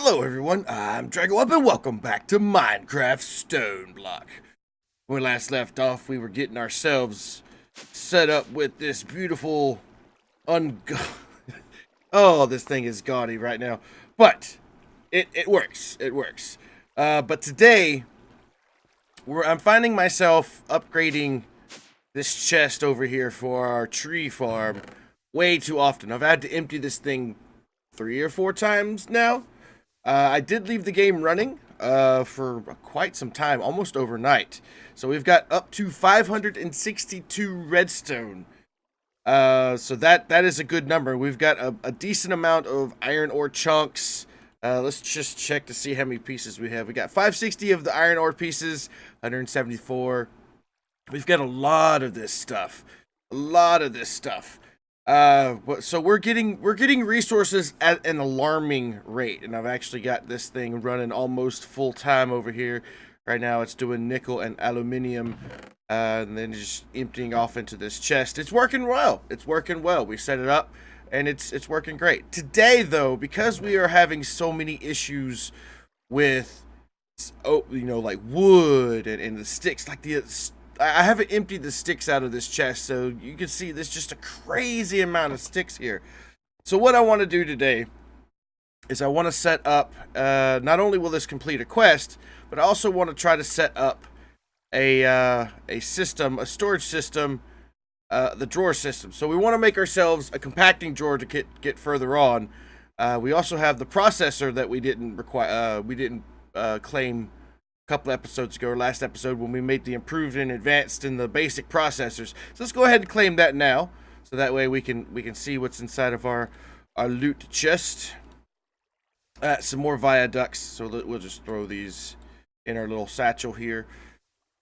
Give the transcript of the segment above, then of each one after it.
Hello everyone, I'm Drago Up and welcome back to Minecraft StoneBlock. When we last left off, we were getting ourselves set up with this beautiful oh, this thing is gaudy right now. But it works. It works. But today I'm finding myself upgrading this chest over here for our tree farm way too often. I've had to empty this thing 3 or 4 times now. I did leave the game running for quite some time, almost overnight. So we've got up to 562 redstone. So that is a good number. We've got a decent amount of iron ore chunks. Let's just check to see how many pieces we have. We got 560 of the iron ore pieces, 174. We've got a lot of this stuff. A lot of this stuff. So we're getting resources at an alarming rate, and I've actually got this thing running almost full time over here. Right now it's doing nickel and aluminium, and then just emptying off into this chest. It's working well. It's working well. We set it up, and it's working great. Today, though, because we are having so many issues with, like wood and the sticks, like I haven't emptied the sticks out of this chest, so you can see there's just a crazy amount of sticks here. So what I want to do today is I want to set up, not only will this complete a quest, but I also want to try to set up a system, a storage system, the drawer system. So we want to make ourselves a compacting drawer to get further on. We also have the processor that we didn't claim couple episodes ago, or last episode, when we made the improved and advanced in the basic processors. So let's go ahead and claim that now, so that way we can see what's inside of our loot chest. Some more viaducts, so we'll just throw these in our little satchel here.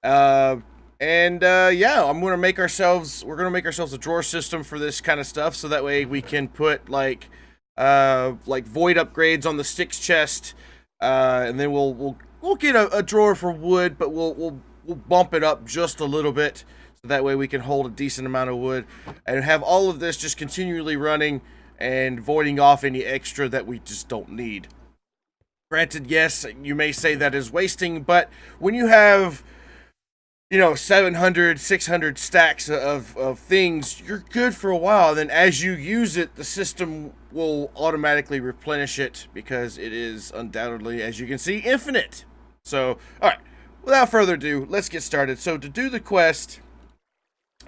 Yeah, we're gonna make ourselves a drawer system for this kind of stuff, so that way we can put like void upgrades on the sticks chest, and then we'll get a drawer for wood, but we'll bump it up just a little bit, so that way we can hold a decent amount of wood and have all of this just continually running and voiding off any extra that we just don't need. Granted, yes, you may say that is wasting, but when you have 700, 600 stacks of things, you're good for a while. Then as you use it, the system will automatically replenish it, because it is undoubtedly, as you can see, infinite. So, alright, without further ado, let's get started. So to do the quest,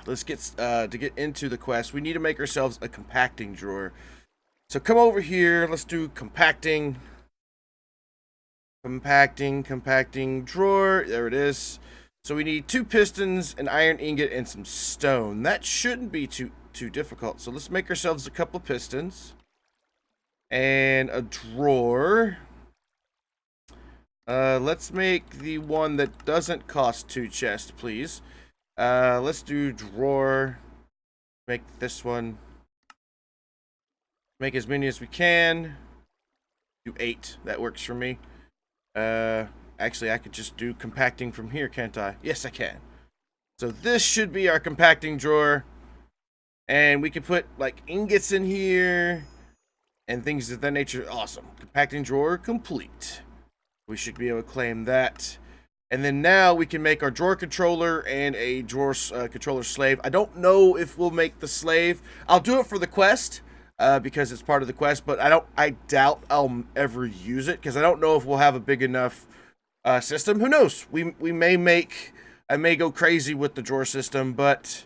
to get into the quest, we need to make ourselves a compacting drawer. So come over here, let's do compacting drawer. There it is. So we need 2 pistons, an iron ingot, and some stone. That shouldn't be too difficult. So let's make ourselves a couple of pistons and a drawer. Let's make the one that doesn't cost 2 chests, please. Let's do drawer. Make this one. Make as many as we can. Do 8. That works for me. Actually, I could just do compacting from here, can't I? Yes, I can. So this should be our compacting drawer. And we can put, like, ingots in here and things of that nature. Awesome. Compacting drawer complete. We should be able to claim that. And then now we can make our drawer controller and a drawer controller slave. I don't know if we'll make the slave. I'll do it for the quest, because it's part of the quest, but I doubt I'll ever use it, because I don't know if we'll have a big enough system. Who knows? I may go crazy with the drawer system, but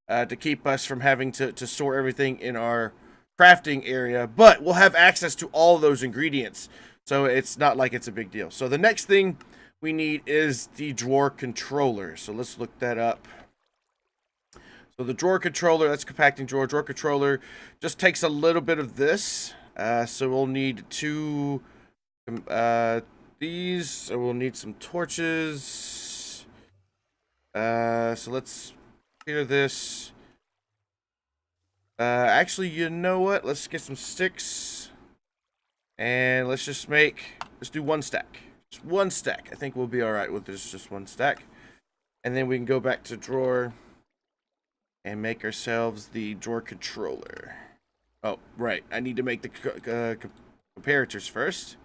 to keep us from having to store everything in our crafting area. But we'll have access to all of those ingredients, so it's not like it's a big deal. So the next thing we need is the drawer controller. So let's look that up. So the drawer controller, that's compacting drawer. Drawer controller just takes a little bit of this. So we'll need 2 these. So we'll need some torches. So let's clear this. Actually, you know what? Let's get some sticks. And let's do 1 stack. Just 1 stack. I think we'll be alright with this, just 1 stack. And then we can go back to drawer and make ourselves the drawer controller. Oh, right. I need to make the comparators first.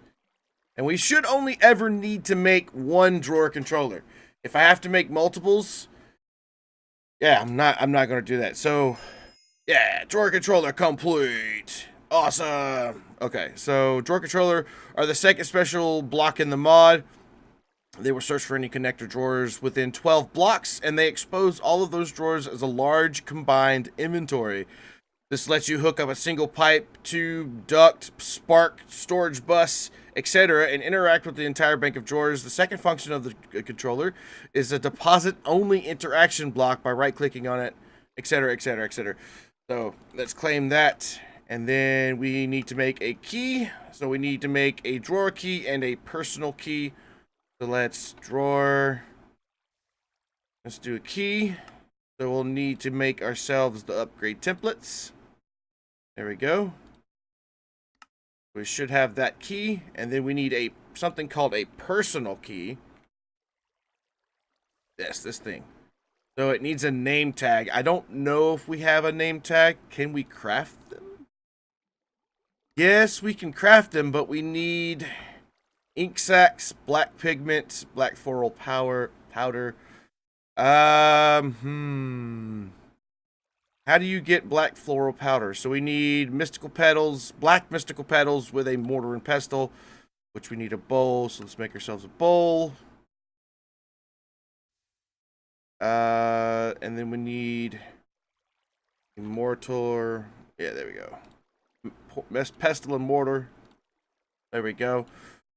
And we should only ever need to make one drawer controller. If I have to make multiples, yeah, I'm not going to do that. So, yeah, drawer controller complete. Awesome. Okay, so drawer controller are the second special block in the mod. They will search for any connector drawers within 12 blocks, and they expose all of those drawers as a large combined inventory. This lets you hook up a single pipe, tube, duct, spark, storage bus, etc., and interact with the entire bank of drawers. The second function of the controller is a deposit-only interaction block by right-clicking on it, etc., etc., etc. So let's claim that, and then we need to make a key. So we need to make a drawer key and a personal key. So let's do a key. So we'll need to make ourselves the upgrade templates. There we go. We should have that key, and then we need something called a personal key. Yes, this thing. So it needs a name tag. I don't know if we have a name tag. Can we craft them? Yes, we can craft them, but we need ink sacs, black pigment, black floral powder. How do you get black floral powder? So we need mystical petals, black mystical petals with a mortar and pestle, which we need a bowl. So let's make ourselves a bowl. And then we need a mortar. Yeah, there we go. Pestle and mortar. There we go.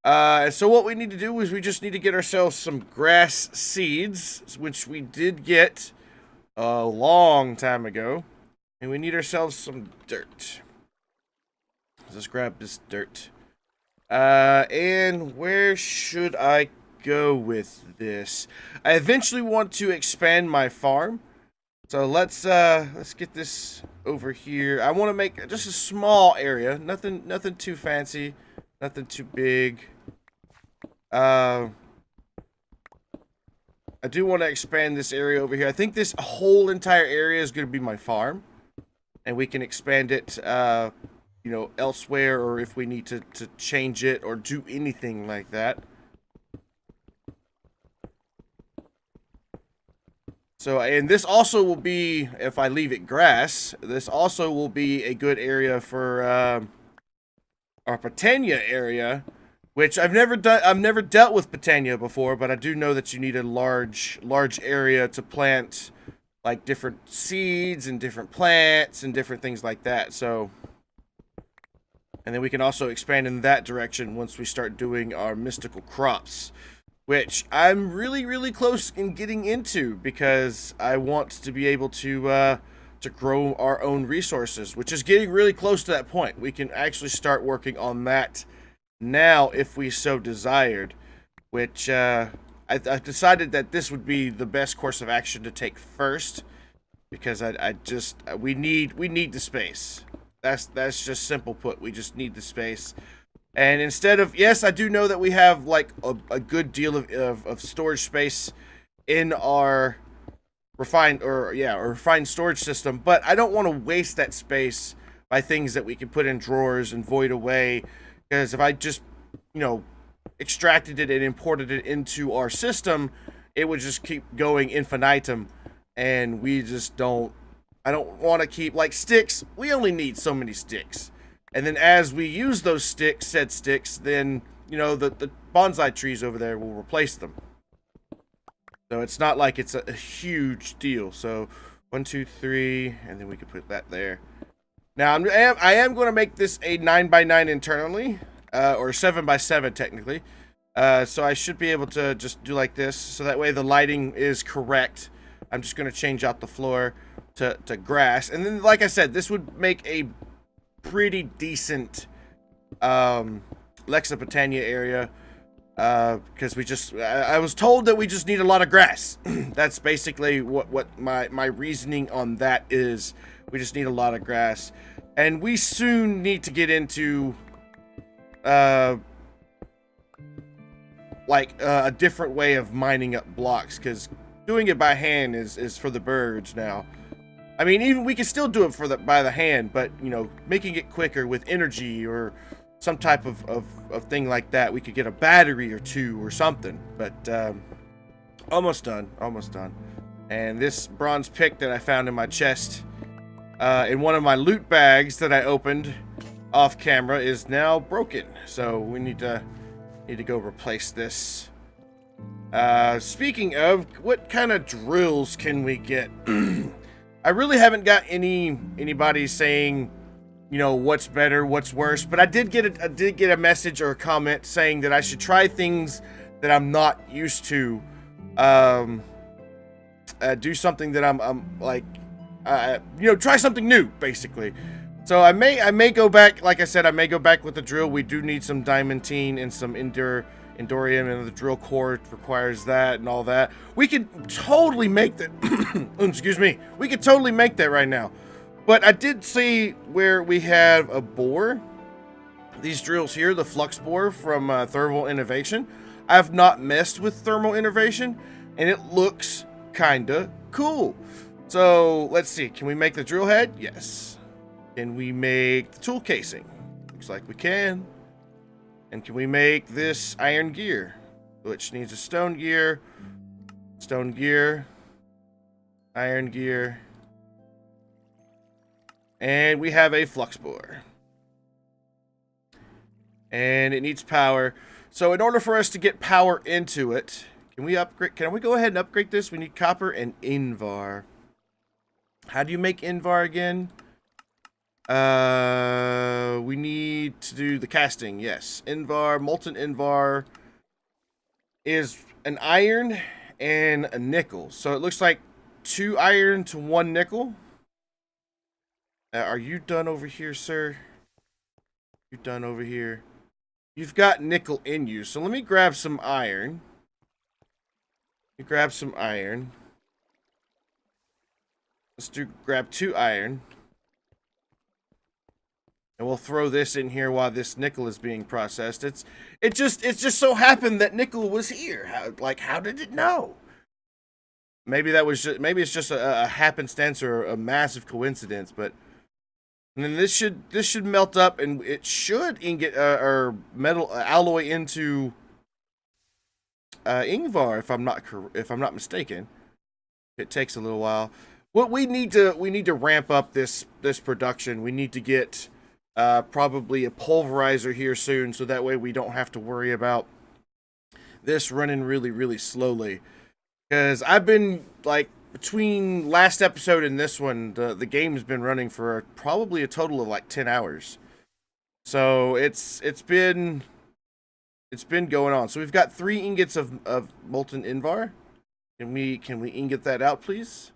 So what we need to do is we just need to get ourselves some grass seeds, which we did get a long time ago, and we need ourselves some dirt. Let's grab this dirt. And where should I go with this? I eventually want to expand my farm, so let's get this over here. I want to make just a small area, nothing too fancy, nothing too big. I do want to expand this area over here. I think this whole entire area is going to be my farm, and we can expand it, you know, elsewhere, or if we need to change it or do anything like that. So, and this also will be, if I leave it grass, this also will be a good area for our Patania area, which I've never dealt with Patania before, but I do know that you need a large area to plant like different seeds and different plants and different things like that. So, and then we can also expand in that direction once we start doing our mystical crops, which I'm really close in getting into, because I want to be able to grow our own resources, which is getting really close to that point. We can actually start working on that now if we so desired, which I decided that this would be the best course of action to take first, because we need the space. That's just simple put. We just need the space. And instead of, yes, I do know that we have like a good deal of storage space in our refined storage system, but I don't want to waste that space by things that we can put in drawers and void away. Because if I just, you know, extracted it and imported it into our system, it would just keep going infinitum, and we just don't. I don't want to keep, like, sticks. We only need so many sticks, and then as we use those said sticks, then, you know, the bonsai trees over there will replace them. So it's not like it's a huge deal. So 1, 2, 3, and then we can put that there. Now, I am going to make this a 9x9 internally, or 7x7 technically. So I should be able to just do like this, so that way the lighting is correct. I'm just going to change out the floor to grass. And then, like I said, this would make a pretty decent Lexipotania area, because I was told that we just need a lot of grass. That's basically what my reasoning on that is. We just need a lot of grass. And we soon need to get into a different way of mining up blocks, because doing it by hand is for the birds now. I mean, even we can still do it by the hand, but, you know, making it quicker with energy or some type of thing like that. We could get a battery or two or something. But almost done. Almost done. And this bronze pick that I found in my chest in one of my loot bags that I opened off camera is now broken. So we need to go replace this. Speaking of, what kind of drills can we get? I really haven't got anybody saying, you know, what's better, what's worse, but I did get a message or a comment saying that I should try things that I'm not used to. Do something that I'm like, you know, try something new, basically. So I may go back, like I said, I may go back with the drill. We do need some diamantine and some endurium, and the drill core requires that and all that. We could totally make that. Excuse me. We could totally make that right now. But I did see where we have a bore. These drills here, the flux bore from Thermal Innovation. I've not messed with Thermal Innovation, and it looks kinda cool. So let's see. Can we make the drill head? Yes. Can we make the tool casing? Looks like we can. And can we make this iron gear, which needs a stone gear, iron gear, and we have a flux bore. And it needs power. So in order for us to get power into it, can we upgrade? Can we go ahead and upgrade this? We need copper and Invar. How do you make Invar again? We need to do the casting. Yes, Invar, molten Invar is an iron and a nickel. So it looks like 2 iron to 1 nickel. Are you done over here, sir? You done over here? You've got nickel in you. So let me grab some iron. Grab some iron. Let's grab 2 iron. And we'll throw this in here while this nickel is being processed. It just so happened that nickel was here. How did it know? Maybe it's just a happenstance or a massive coincidence. But and then this should melt up, and it should ingot or metal alloy into Ingvar, if I'm not mistaken. It takes a little while. What we need to ramp up this production. We need to get probably a pulverizer here soon, so that way we don't have to worry about this running really, really slowly. Because I've been, like, between last episode and this one, the game's been running for probably a total of like 10 hours. So it's been going on. So we've got 3 ingots of molten Invar. Can we ingot that out, please?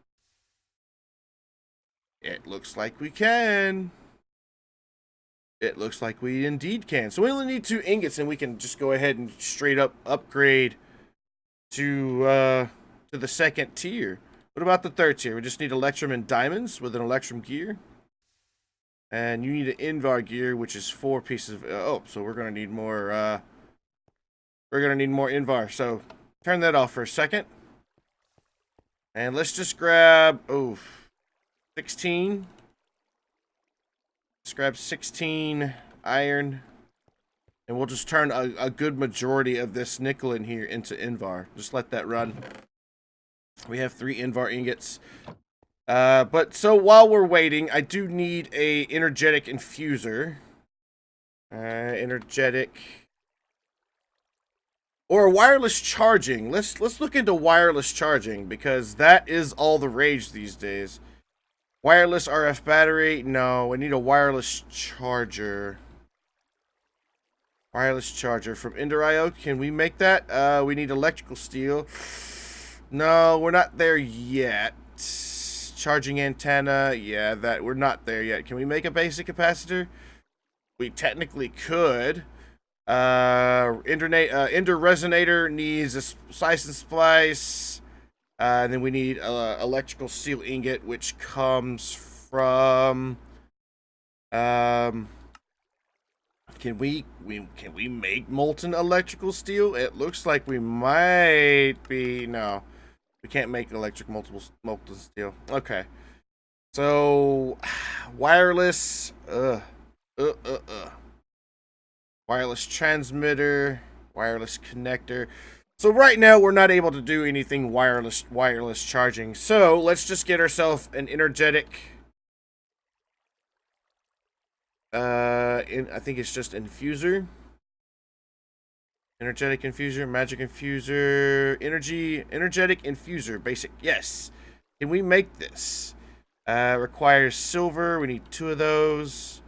It looks like we can. It looks like we indeed can. So we only need 2 ingots, and we can just go ahead and straight up upgrade to the 2nd tier. What about the 3rd tier? We just need Electrum and diamonds with an Electrum gear. And you need an Invar gear, which is 4 pieces of... so we're going to need more... we're going to need more Invar. So turn that off for a second. And let's just grab... 16... Let's grab 16 iron, and we'll just turn a good majority of this nickel in here into Invar. Just let that run. We have 3 Invar ingots. But so while we're waiting, I do need a energetic infuser. Energetic. Or wireless charging. Let's look into wireless charging, because that is all the rage these days. Wireless RF battery. No, we need a wireless charger. Wireless charger from Ender.io. Can we make that? We need electrical steel. No, we're not there yet. Charging antenna. Yeah, we're not there yet. Can we make a basic capacitor? We technically could. Ender resonator needs a slice and splice. And then we need electrical steel ingot, which comes from... Can we make molten electrical steel? It looks like we might be... No, we can't make molten steel. Okay. So, wireless... wireless transmitter, wireless connector. So right now we're not able to do anything wireless charging. So let's just get ourselves an energetic. I think it's just infuser. Energetic infuser, magic infuser, energetic infuser, basic. Yes. Can we make this? Requires silver. We need 2 of those.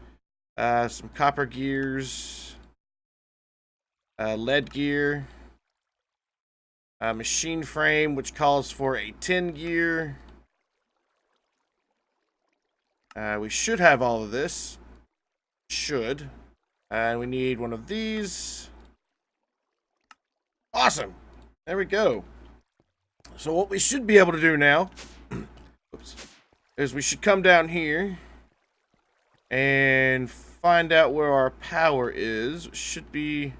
Some copper gears. Lead gear. Machine frame, which calls for a 10 gear. We should have all of this. Should. And we need one of these. Awesome. There we go. So what we should be able to do now oops, is we should come down here and find out where our power is. Should be...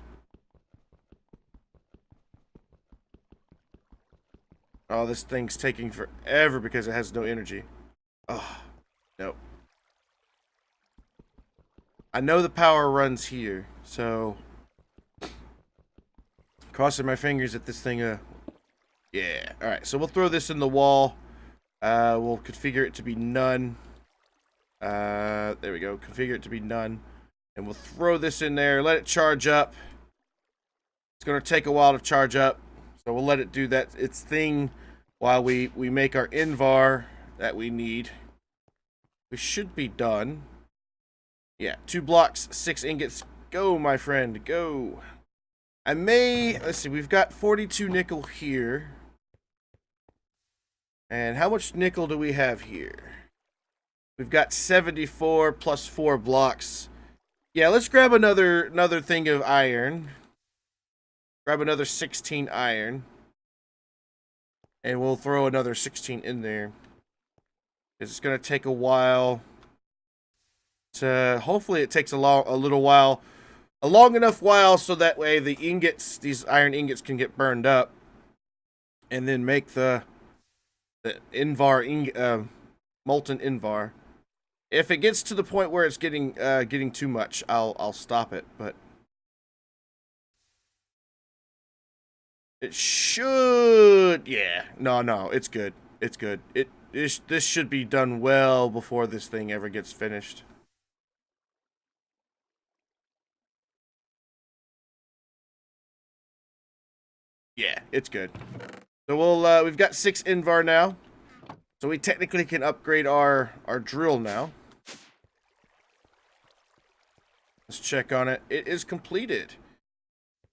Oh, this thing's taking forever because it has no energy. Oh, no. I know the power runs here, so... Crossing my fingers that this thing, yeah. Alright, so we'll throw this in the wall. We'll configure it to be none. There we go. Configure it to be none. And we'll throw this in there. Let it charge up. It's going to take a while to charge up. So we'll let it do that its thing while we make our invar that we need. We should be done. Yeah, 2 blocks, 6 ingots. Go, my friend, go. I may, let's see, we've got 42 nickel here. And how much nickel do we have here? We've got 74 plus 4 blocks. Yeah, let's grab another thing of iron. Grab another 16 iron. And we'll throw another 16 in there. It's going to take a while to... Hopefully it takes a little while. A long enough while so that way the ingots, these iron ingots, can get burned up. And then make the invar, molten invar. If it gets to the point where it's getting too much, I'll stop it, but... It should, yeah. No, it's good. It's good. This should be done well before this thing ever gets finished. Yeah, it's good. So we've got 6 invar now. So we technically can upgrade our drill now. Let's check on it. It is completed.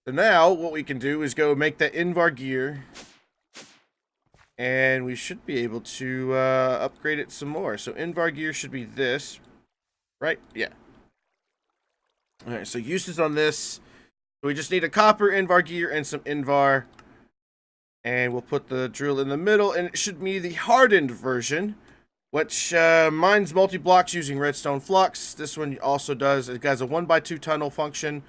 So now, what we can do is go make that invar gear. And we should be able to upgrade it some more. So invar gear should be this. Right? Yeah. Alright, so uses on this. We just need a copper invar gear and some invar. And we'll put the drill in the middle. And it should be the hardened version. Which mines multi-blocks using redstone flux. This one also does. It has a 1x2 tunnel function.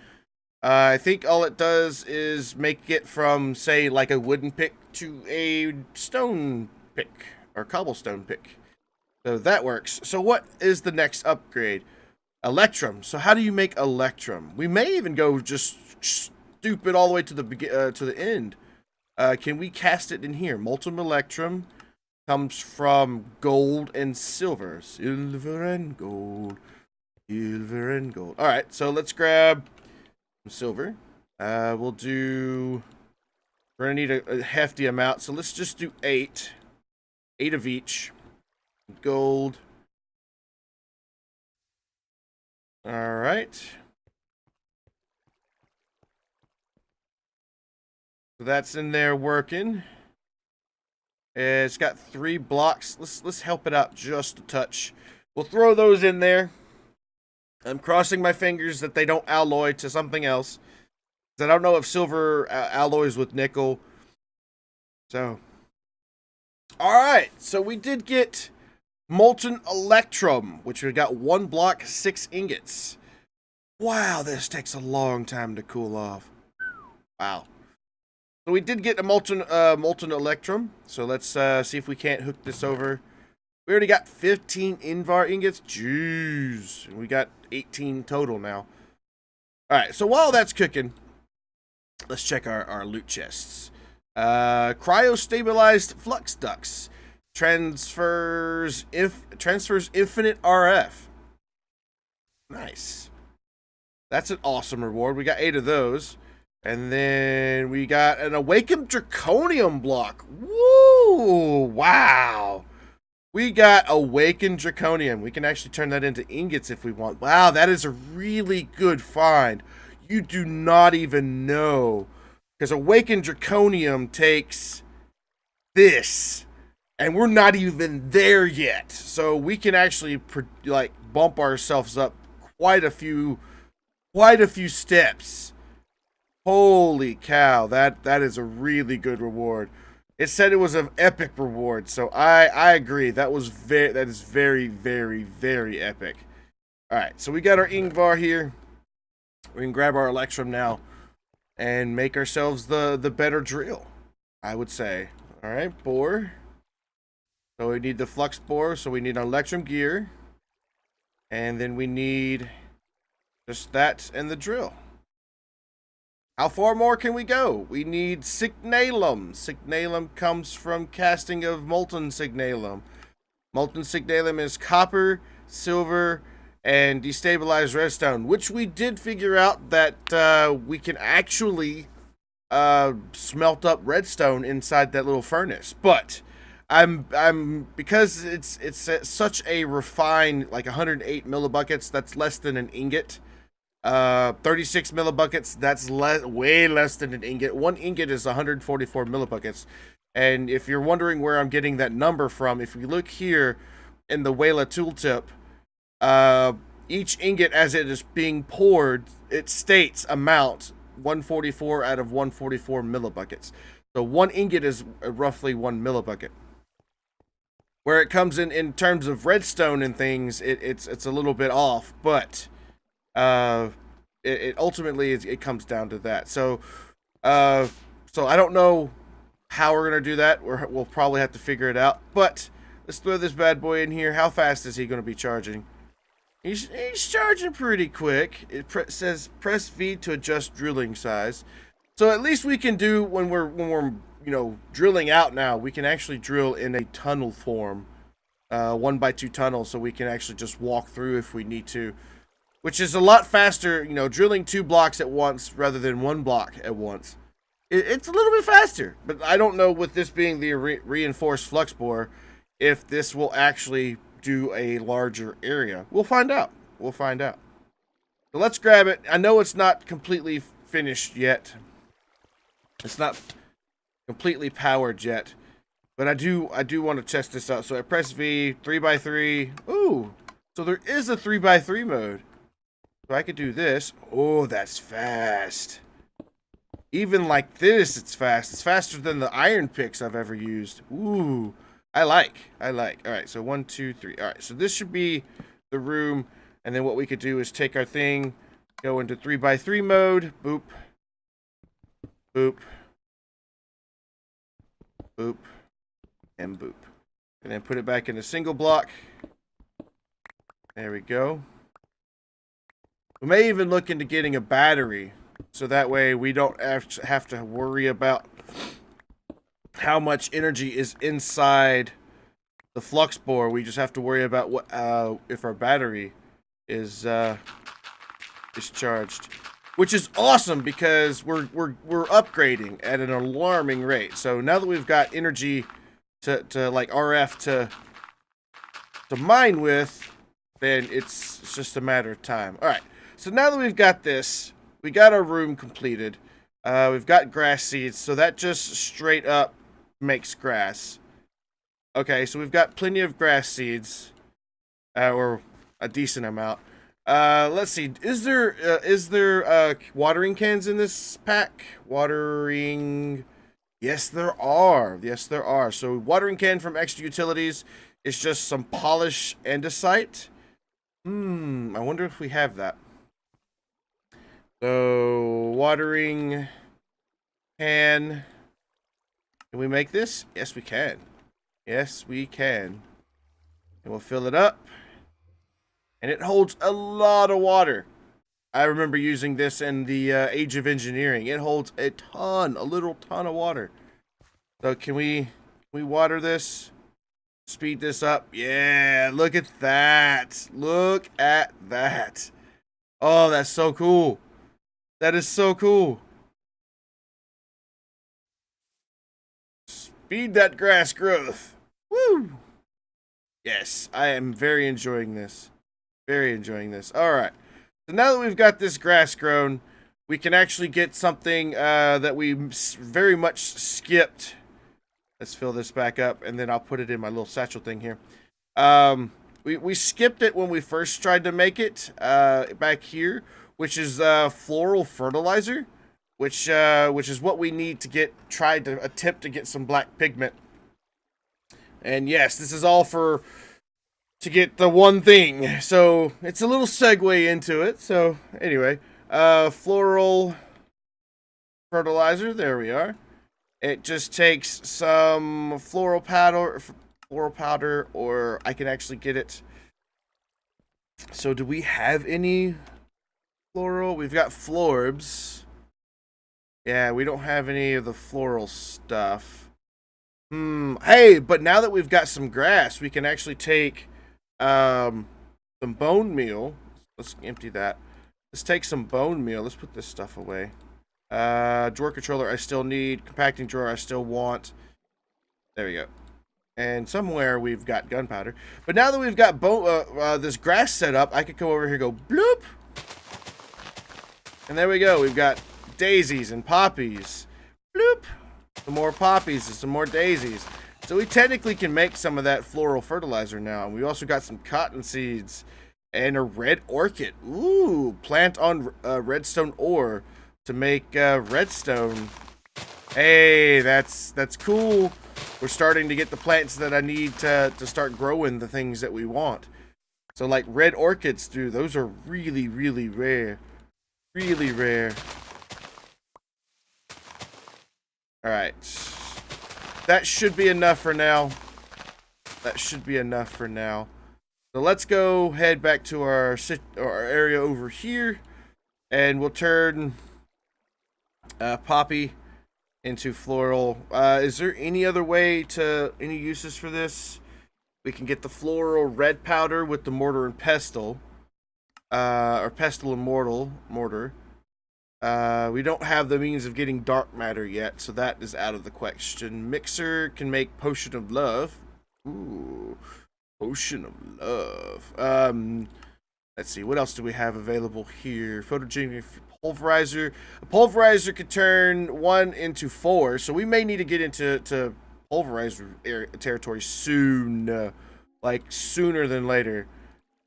I think all it does is make it from, say, like a wooden pick to a stone pick or cobblestone pick. So that works. So what is the next upgrade? Electrum. So how do you make Electrum? We may even go just stupid all the way to the end. Can we cast it in here? Molten Electrum comes from gold and silver. Silver and gold. Silver and gold. All right, so let's grab silver. We'll do... We're going to need a hefty amount, so let's just do 8. 8 of each. Gold. Alright. So that's in there working. It's got 3 blocks. Let's help it out just a touch. We'll throw those in there. I'm crossing my fingers that they don't alloy to something else. I don't know if silver alloys with nickel. So. Alright, so we did get Molten Electrum, which we got 1 block, 6 ingots. Wow, this takes a long time to cool off. Wow. So we did get a Molten Electrum. So let's see if we can't hook this over. We already got 15 invar ingots. Jeez. We got 18 total now. All right, so while that's cooking, let's check our loot chests. Cryo-stabilized flux ducts. Transfers infinite RF. Nice. That's an awesome reward. We got 8 of those. And then we got an awakened draconium block. Woo! Wow. We got awakened draconium. We can actually turn that into ingots if we want. Wow, that is a really good find. You do not even know. Because awakened draconium takes this. And we're not even there yet. So we can actually like bump ourselves up quite a few steps. Holy cow, that is a really good reward. It said it was an epic reward, so I agree. That is very, very, very epic. Alright, so we got our Ingvar here. We can grab our Electrum now and make ourselves the better drill, I would say. Alright, bore. So we need the flux bore, so we need an Electrum gear. And then we need just that and the drill. How far more can we go? We need signalum. Signalum comes from casting of molten signalum. Molten signalum is copper, silver, and destabilized redstone, which we did figure out that we can actually smelt up redstone inside that little furnace. But I'm because it's such a refined, like 108 millibuckets. That's less than an ingot. 36 millibuckets, that's way less than an ingot. One ingot is 144 millibuckets. And if you're wondering where I'm getting that number from, if you look here in the Wayla tooltip, each ingot as it is being poured, it states amount 144 out of 144 millibuckets. So one ingot is roughly 1 millibucket. Where it comes in terms of redstone and things, it's a little bit off, but it ultimately it comes down to that. So I don't know how we're gonna do that. We'll probably have to figure it out. But let's throw this bad boy in here. How fast is he gonna be charging? He's charging pretty quick. It says press V to adjust drilling size. So at least we can do when we're drilling out now. We can actually drill in a tunnel form, 1x2 tunnel, so we can actually just walk through if we need to. Which is a lot faster, drilling 2 blocks at once rather than 1 block at once. It's a little bit faster, but I don't know with this being the reinforced flux bore, if this will actually do a larger area. We'll find out. We'll find out. So let's grab it. I know it's not completely finished yet. It's not completely powered yet, but I do want to test this out. So I press V, 3x3. Ooh, so there is a 3x3 mode. So I could do this. Oh, that's fast. Even like this, it's fast. It's faster than the iron picks I've ever used. Ooh, I like. All right, so 1, 2, 3. All right, so this should be the room. And then what we could do is take our thing, go into 3x3 mode. Boop. Boop. Boop. And boop. And then put it back in a single block. There we go. We may even look into getting a battery, so that way we don't have to worry about how much energy is inside the flux bore. We just have to worry about what if our battery is charged, which is awesome because we're upgrading at an alarming rate. So now that we've got energy to like RF to mine with, then it's just a matter of time. All right. So now that we've got this, we got our room completed. We've got grass seeds, so that just straight up makes grass. Okay, so we've got plenty of grass seeds, or a decent amount. Let's see. Is there watering cans in this pack? Watering. Yes, there are. Yes, there are. So watering can from Extra Utilities is just some polish andesite. I wonder if we have that. So, watering can. Can we make this? Yes, we can. Yes, we can. And we'll fill it up. And it holds a lot of water. I remember using this in the Age of Engineering. It holds a little ton of water. So can we water this? Speed this up. Yeah, look at that. Look at that. Oh, that's so cool. That is so cool. Speed that grass growth. Woo! Yes, I am very enjoying this. Very enjoying this. All right. So now that we've got this grass grown, we can actually get something that we very much skipped. Let's fill this back up, and then I'll put it in my little satchel thing here. We skipped it when we first tried to make it back here, which is Floral Fertilizer, which is what we need to try to attempt to get some black pigment. And yes, this is all to get the one thing. So it's a little segue into it. So anyway, Floral Fertilizer, there we are. It just takes some floral powder, or I can actually get it. So do we have any floral? We've got florbs. Yeah, we don't have any of the floral stuff. Hey, but now that we've got some grass, we can actually take some bone meal. Let's empty that. Let's take some bone meal. Let's put this stuff away. Drawer controller I still need. Compacting drawer I still want. There we go. And somewhere we've got gunpowder. But now that we've got this grass set up, I could come over here and go bloop. And there we go. We've got daisies and poppies. Bloop. Some more poppies and some more daisies. So we technically can make some of that floral fertilizer now. And we also got some cotton seeds and a red orchid. Ooh, plant on redstone ore to make redstone. Hey, that's cool. We're starting to get the plants that I need to start growing the things that we want. So like red orchids, dude, those are really, really rare. Really rare. Alright. That should be enough for now. That should be enough for now. So let's go head back to our area over here. And we'll turn poppy into floral. Is there any other way any uses for this? We can get the floral red powder with the mortar and pestle. Or pestle and mortar. We don't have the means of getting dark matter yet, so that is out of the question. Mixer can make potion of love. Ooh, potion of love. Let's see, what else do we have available here? Photogenic pulverizer. A pulverizer could turn 1 into 4, so we may need to get into pulverizer territory soon. Like, sooner than later.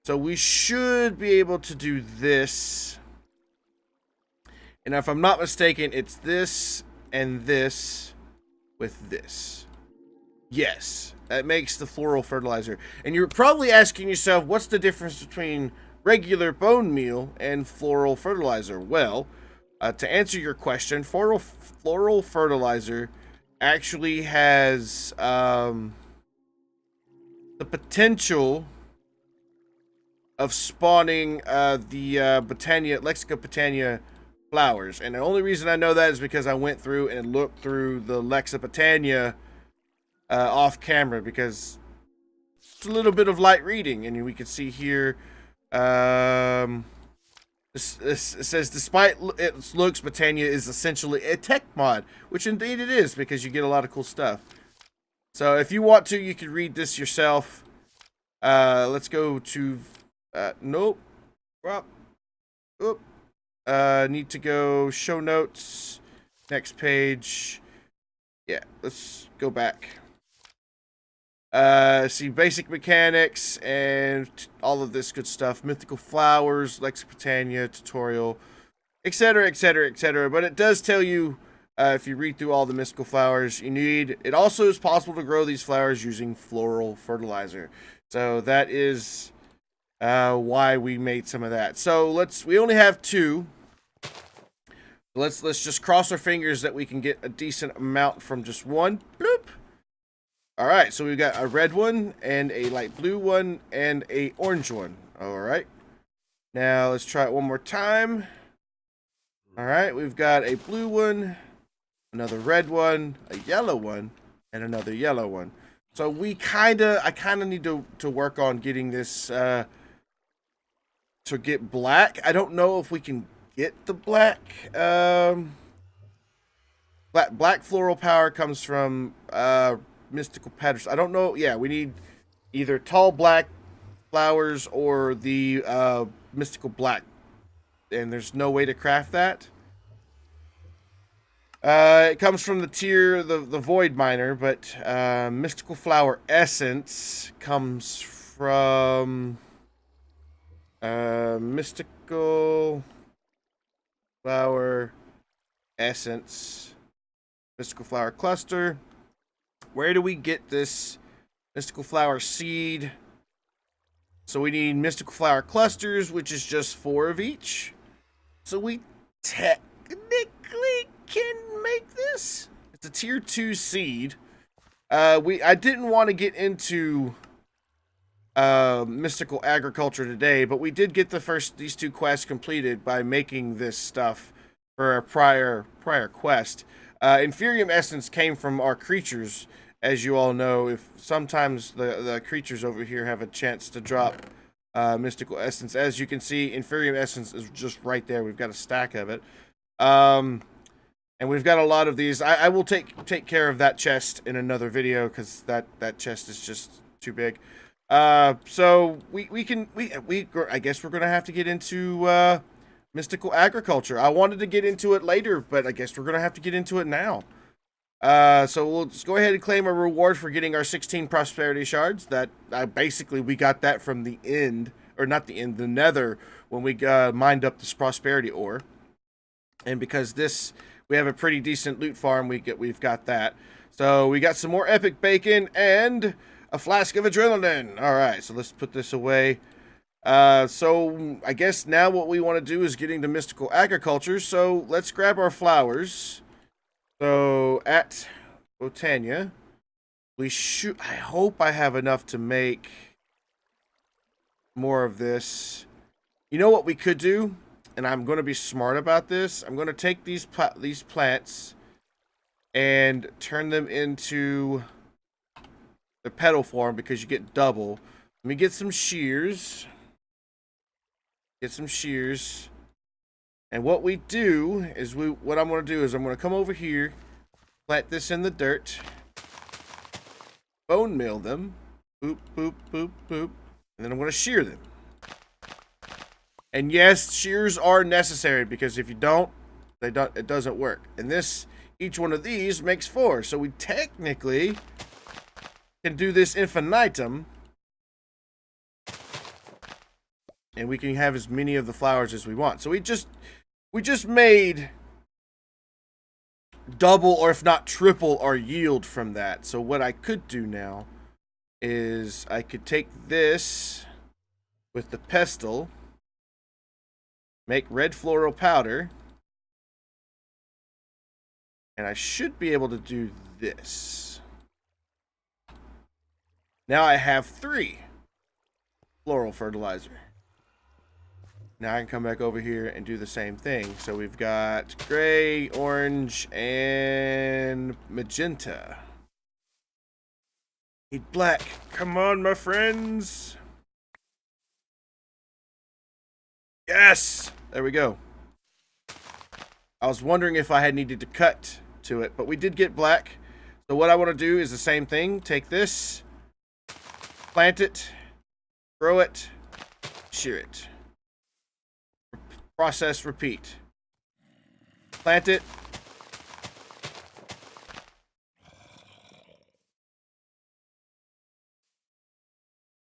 So we should be able to do this. And if I'm not mistaken, it's this and this with this. Yes, that makes the floral fertilizer. And you're probably asking yourself, what's the difference between regular bone meal and floral fertilizer? Well, to answer your question, floral fertilizer actually has the potential of spawning the Lexica Botania flowers. And the only reason I know that is because I went through and looked through the Lexica Botania off camera, because it's a little bit of light reading. And we can see here, it says, despite its looks, Botania is essentially a tech mod, which indeed it is, because you get a lot of cool stuff. So if you want to, you can read this yourself. Let's go to nope. Well, oop. Need to go show notes. Next page. Yeah, let's go back. See basic mechanics and all of this good stuff. Mythical flowers, Lexica Botania tutorial, etc., etc., etc. But it does tell you, if you read through all the mystical flowers you need, it also is possible to grow these flowers using floral fertilizer. So that is why we made some of that. So we only have 2. Let's just cross our fingers that we can get a decent amount from just one. Bloop. All right, so we've got a red one and a light blue one and a orange one. All right. Now let's try it one more time. All right, we've got a blue one, another red one, a yellow one, and another yellow one. So I kind of need to work on getting this to get black. I don't know if we can get the black. Black floral power comes from mystical patterns. I don't know. Yeah, we need either tall black flowers or the mystical black, and there's no way to craft that. It comes from the tier, the Void Miner, but Mystical Flower Essence comes from Mystical Flower Essence, Mystical Flower Cluster. Where do we get this Mystical Flower Seed? So we need Mystical Flower Clusters, which is just 4 of each. So we technically can make this. It's a tier 2 seed. I didn't want to get into mystical agriculture today, but we did get these 2 quests completed by making this stuff for a prior quest. Inferium essence came from our creatures, as you all know. If sometimes the creatures over here have a chance to drop mystical essence. As you can see, Inferium essence is just right there. We've got a stack of it. And we've got a lot of these. I will take care of that chest in another video because that chest is just too big. So I guess we're gonna have to get into mystical agriculture. I wanted to get into it later, but I guess we're gonna have to get into it now. So we'll just go ahead and claim a reward for getting our 16 prosperity shards. That basically we got that from the end, or not the end, the nether, when we mined up this prosperity ore. And because we have a pretty decent loot farm, we've got that. So we got some more epic bacon and a flask of adrenaline. All right, so let's put this away. So I guess now what we want to do is get into mystical agriculture. So let's grab our flowers. So at Botania, I hope I have enough to make more of this. You know what we could do? And I'm going to be smart about this. I'm going to take these plants and turn them into the petal form because you get double. Let me get some shears. And what we do is what I'm going to do is I'm going to come over here, plant this in the dirt, bone meal them, boop, boop, boop, boop, and then I'm going to shear them. And yes, shears are necessary because if you don't, it doesn't work. And each one of these makes 4. So we technically can do this infinitum. And we can have as many of the flowers as we want. So we just made double, or if not triple, our yield from that. So what I could do now is I could take this with the pestle, make red floral powder, and I should be able to do this. Now I have 3 floral fertilizer. Now I can come back over here and do the same thing. So we've got gray, orange, and magenta. Need black. Come on, my friends. Yes! There we go. I was wondering if I had needed to cut to it, but we did get black. So what I want to do is the same thing. Take this, plant it, grow it, shear it. Process, repeat. Plant it.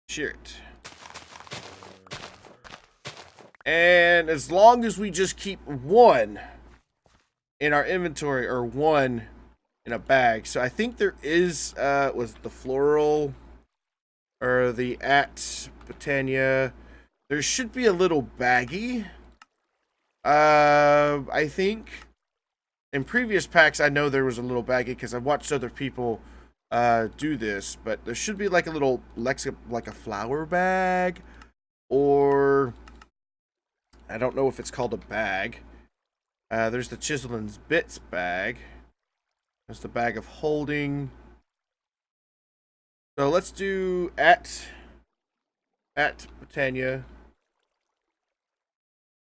Shear it. And as long as we just keep 1 in our inventory, or 1 in a bag. So I think there is, was the floral, or the at Botania. There should be a little baggie. I think in previous packs, I know there was a little baggie because I've watched other people do this, but there should be like a little, like a flower bag, or I don't know if it's called a bag. There's the Chisel and Bits bag. There's the bag of holding. So let's do at Britannia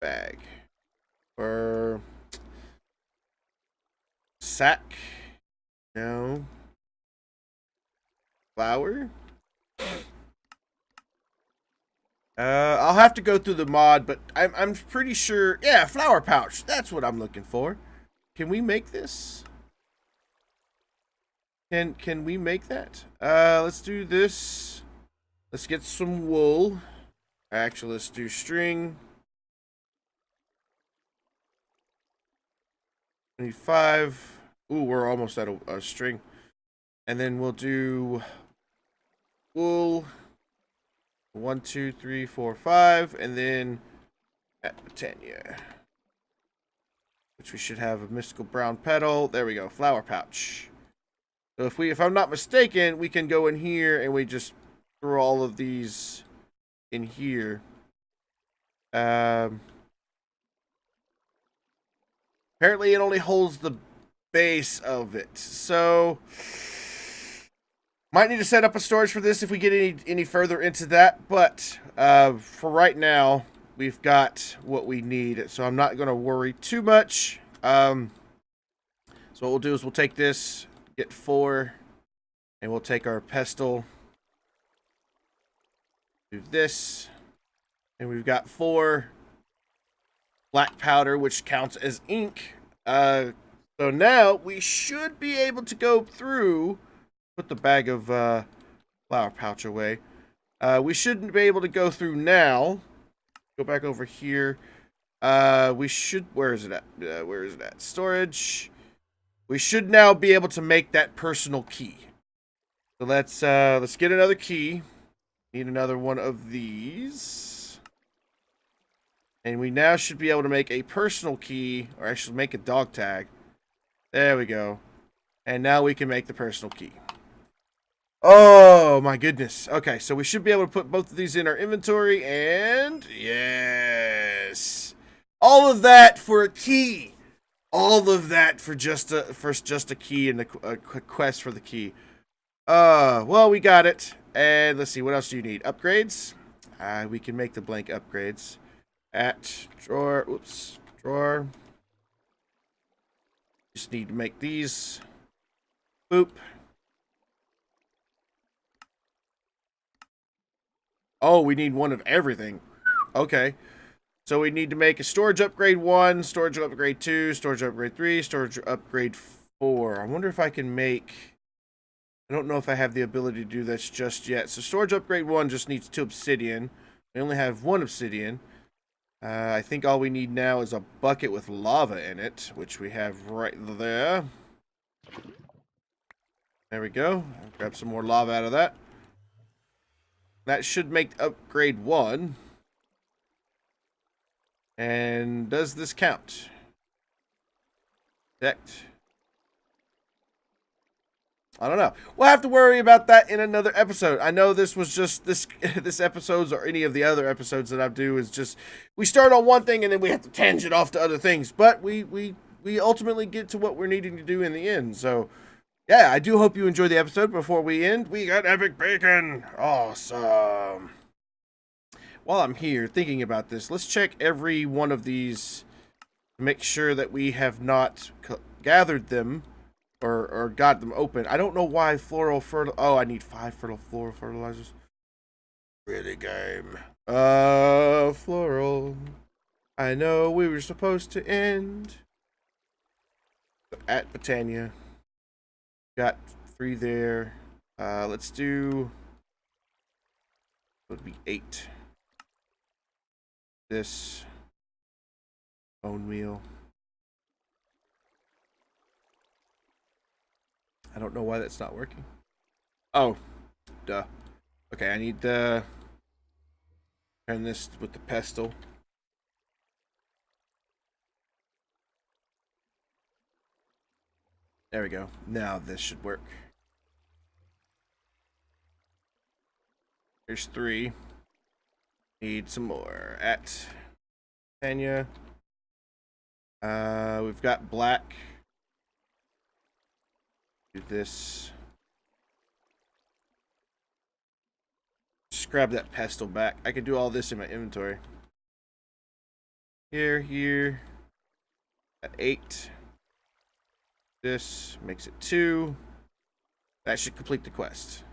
bag for sack. No. Flower. I'll have to go through the mod, but I'm pretty sure. Yeah, flower pouch. That's what I'm looking for. Can we make this? Can we make that? Let's do this. Let's get some wool. Actually, let's do string. We need 5. Ooh, we're almost at a string. And then we'll do wool. 1, 2, 3, 4, 5, and then at Britannia, which we should have a mystical brown petal. There we go, flower pouch. So if I'm not mistaken, we can go in here and we just throw all of these in here. Apparently, it only holds the base of it, so might need to set up a storage for this if we get any further into that. But for right now, we've got what we need, so I'm not going to worry too much. So what we'll do is we'll take this, get 4, and we'll take our pestle, do this, and we've got 4 black powder, which counts as ink. So now we should be able to go through. Put the bag of flower pouch away. We shouldn't be able to go through now. Go back over here. We should. Where is it at? Where is it at? Storage. We should now be able to make that personal key. So let's get another key. Need another one of these. And we now should be able to make a personal key, or actually make a dog tag. There we go. And now we can make the personal key. Oh my goodness. Okay, so we should be able to put both of these in our inventory, and yes. All of that for a key. All of that for just a key and a quest for the key. Well, we got it. And let's see, what else do you need? Upgrades? We can make the blank upgrades. At drawer, oops, drawer. Just need to make these. Boop. Oh, we need one of everything. Okay. So we need to make a storage upgrade 1, storage upgrade 2, storage upgrade 3, storage upgrade 4. I wonder if I can make... I don't know if I have the ability to do this just yet. So storage upgrade 1 just needs 2 obsidian. We only have 1 obsidian. I think all we need now is a bucket with lava in it, which we have right there. There we go. I'll grab some more lava out of that. That should make upgrade 1. And does this count? Detect. I don't know. We'll have to worry about that in another episode. I know this was just this episodes, or any of the other episodes that I do, is just we start on one thing and then we have to tangent off to other things. But we ultimately get to what we're needing to do in the end. So yeah, I do hope you enjoyed the episode. Before we end, we got epic bacon. Awesome. While I'm here thinking about this, let's check every one of these to make sure that we have not gathered them or got them open. I don't know why floral fertilizer. Oh, I need 5 floral fertilizers. Really game. Floral. I know we were supposed to end at Britannia. Got 3 there. Let's do. It would be 8. This bone meal. I don't know why that's not working. Oh, duh. Okay, I need to turn this with the pestle. There we go. Now this should work. Here's 3. Need some more. At Tanya. We've got black. Do this. Just grab that pestle back. I can do all this in my inventory. Here. At 8. This makes it 2. That should complete the quest.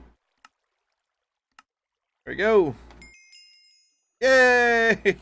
There we go. Yay!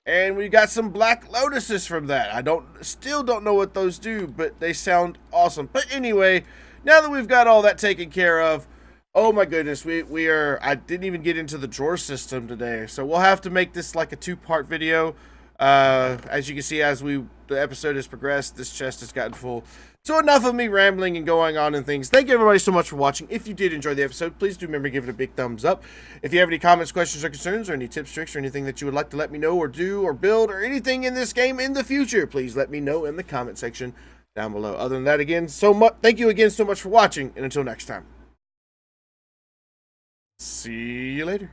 And we got some black lotuses from that. I still don't know what those do, but they sound awesome. But anyway, now that we've got all that taken care of, oh my goodness, I didn't even get into the drawer system today. So we'll have to make this like a 2-part video. As you can see, as the episode has progressed, this chest has gotten full. So enough of me rambling and going on and things. Thank you everybody so much for watching. If you did enjoy the episode, please do remember to give it a big thumbs up. If you have any comments, questions, or concerns, or any tips, tricks, or anything that you would like to let me know or do or build or anything in this game in the future, please let me know in the comment section down below. Other than that, again, thank you again so much for watching, and until next time. See you later.